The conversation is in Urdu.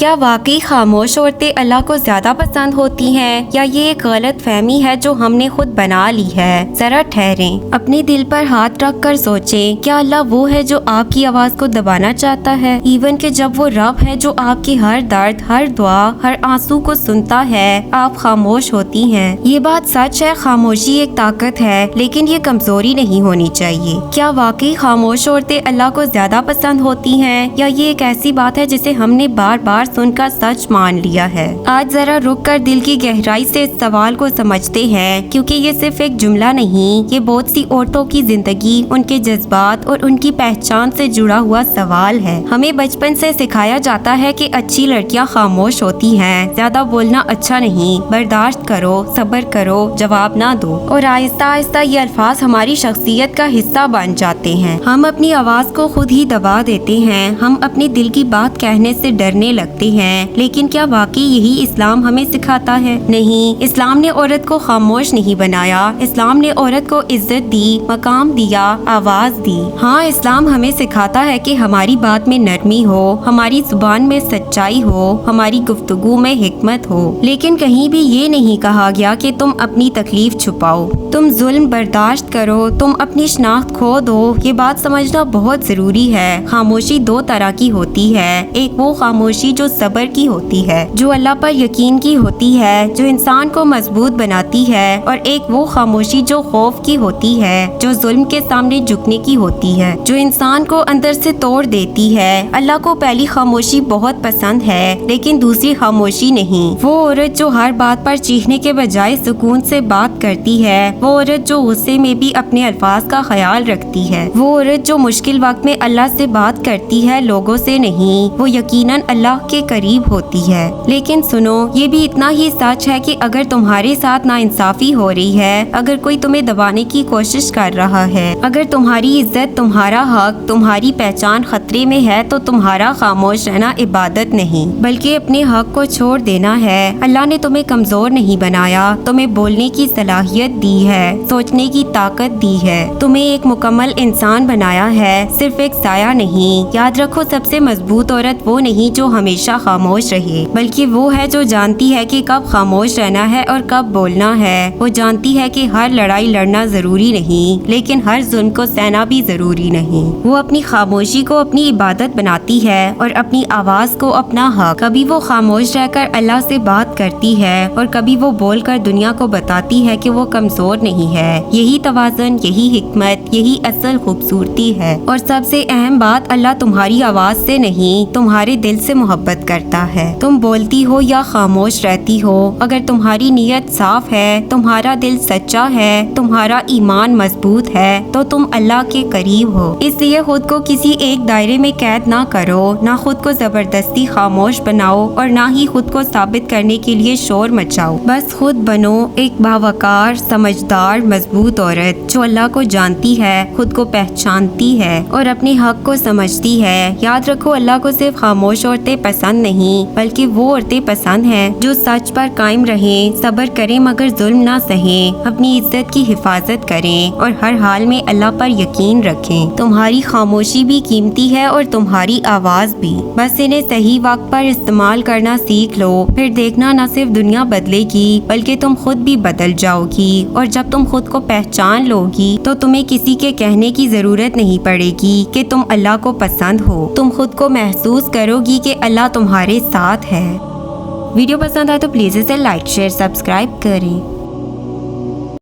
کیا واقعی خاموش عورتیں اللہ کو زیادہ پسند ہوتی ہیں یا یہ ایک غلط فہمی ہے جو ہم نے خود بنا لی ہے؟ ذرا ٹھہریں، اپنے دل پر ہاتھ رکھ کر سوچیں، کیا اللہ وہ ہے جو آپ کی آواز کو دبانا چاہتا ہے؟ ایون کہ جب وہ رب ہے جو آپ کی ہر درد، ہر دعا، ہر آنسو کو سنتا ہے، آپ خاموش ہوتی ہیں۔ یہ بات سچ ہے، خاموشی ایک طاقت ہے، لیکن یہ کمزوری نہیں ہونی چاہیے۔ کیا واقعی خاموش عورتیں اللہ کو زیادہ پسند ہوتی ہیں یا یہ ایک ایسی بات ہے جسے ہم نے بار بار سن کر سچ مان لیا ہے؟ آج ذرا رک کر دل کی گہرائی سے اس سوال کو سمجھتے ہیں، کیونکہ یہ صرف ایک جملہ نہیں، یہ بہت سی عورتوں کی زندگی، ان کے جذبات اور ان کی پہچان سے جڑا ہوا سوال ہے۔ ہمیں بچپن سے سکھایا جاتا ہے کہ اچھی لڑکیاں خاموش ہوتی ہیں، زیادہ بولنا اچھا نہیں، برداشت کرو، صبر کرو، جواب نہ دو، اور آہستہ آہستہ یہ الفاظ ہماری شخصیت کا حصہ بن جاتے ہیں۔ ہم اپنی آواز کو خود ہی دبا دیتے ہیں، ہم اپنے دل کی بات کہنے سے ڈرنے لگتے ہیں۔ لیکن کیا واقعی یہی اسلام ہمیں سکھاتا ہے؟ نہیں، اسلام نے عورت کو خاموش نہیں بنایا، اسلام نے عورت کو عزت دی، مقام دیا، آواز دی۔ ہاں، اسلام ہمیں سکھاتا ہے کہ ہماری بات میں نرمی ہو، ہماری زبان میں سچائی ہو، ہماری گفتگو میں حکمت ہو، لیکن کہیں بھی یہ نہیں کہا گیا کہ تم اپنی تکلیف چھپاؤ، تم ظلم برداشت کرو، تم اپنی شناخت کھو دو۔ یہ بات سمجھنا بہت ضروری ہے۔ خاموشی دو طرح کی ہوتی ہے، ایک وہ خاموشی جو صبر کی ہوتی ہے، جو اللہ پر یقین کی ہوتی ہے، جو انسان کو مضبوط بناتی ہے، اور ایک وہ خاموشی جو خوف کی ہوتی ہے، جو ظلم کے سامنے جھکنے کی ہوتی ہے، جو انسان کو اندر سے توڑ دیتی ہے۔ اللہ کو پہلی خاموشی بہت پسند ہے، لیکن دوسری خاموشی نہیں۔ وہ عورت جو ہر بات پر چیخنے کے بجائے سکون سے بات کرتی ہے، وہ عورت جو غصے میں بھی اپنے الفاظ کا خیال رکھتی ہے، وہ عورت جو مشکل وقت میں اللہ سے بات کرتی ہے، لوگوں سے نہیں، وہ یقیناً اللہ کے قریب ہوتی ہے۔ لیکن سنو، یہ بھی اتنا ہی سچ ہے کہ اگر تمہارے ساتھ ناانصافی ہو رہی ہے، اگر کوئی تمہیں دبانے کی کوشش کر رہا ہے، اگر تمہاری عزت، تمہارا حق، تمہاری پہچان خطرے میں ہے، تو تمہارا خاموش رہنا عبادت نہیں بلکہ اپنے حق کو چھوڑ دینا ہے۔ اللہ نے تمہیں کمزور نہیں بنایا، تمہیں بولنے کی صلاحیت دی ہے، سوچنے کی طاقت دی ہے، تمہیں ایک مکمل انسان بنایا ہے، صرف ایک سایہ نہیں۔ یاد رکھو، سب سے مضبوط عورت وہ نہیں جو ہمیشہ خاموش رہے، بلکہ وہ ہے جو جانتی ہے کہ کب خاموش رہنا ہے اور کب بولنا ہے۔ وہ جانتی ہے کہ ہر لڑائی لڑنا ضروری نہیں، لیکن ہر ظلم کو سہنا بھی ضروری نہیں۔ وہ اپنی خاموشی کو اپنی عبادت بناتی ہے اور اپنی آواز کو اپنا حق۔ کبھی وہ خاموش رہ کر اللہ سے بات کرتی ہے اور کبھی وہ بول کر دنیا کو بتاتی ہے کہ وہ کمزور نہیں ہے۔ یہی توازن، یہی حکمت، یہی اصل خوبصورتی ہے۔ اور سب سے اہم بات، اللہ تمہاری آواز سے نہیں، تمہارے دل سے محبت کرتا ہے۔ تم بولتی ہو یا خاموش رہتی ہو، اگر تمہاری نیت صاف ہے، تمہارا دل سچا ہے، تمہارا ایمان مضبوط ہے، تو تم اللہ کے قریب ہو۔ اس لیے خود کو کسی ایک دائرے میں قید نہ کرو، نہ خود کو زبردستی خاموش بناؤ اور نہ ہی خود کو ثابت کرنے کے لیے شور مچاؤ۔ بس خود بنو ایک باوقار، سمجھدار، مضبوط عورت جو اللہ کو جانتی ہے، خود کو پہچانتی ہے اور اپنے حق کو سمجھتی ہے۔ یاد رکھو، اللہ کو صرف خاموش عورتیں پسند نہیں، بلکہ وہ عورتیں پسند ہیں جو سچ پر قائم رہیں، صبر کریں مگر ظلم نہ سہیں، اپنی عزت کی حفاظت کریں اور ہر حال میں اللہ پر یقین رکھیں۔ تمہاری خاموشی بھی قیمتی ہے اور تمہاری آواز بھی، بس انہیں صحیح وقت پر استعمال کرنا سیکھ لو، پھر دیکھنا نہ صرف دنیا بدلے گی بلکہ تم خود بھی بدل جاؤ گی۔ اور جب تم خود کو پہچان لو گی تو تمہیں کسی کے کہنے کی ضرورت نہیں پڑے گی کہ تم اللہ کو پسند ہو، تم خود کو محسوس کرو گی کہ اللہ تمہارے ساتھ ہے۔ ویڈیو پسند آئے تو پلیز اسے لائک، شیئر، سبسکرائب کریں۔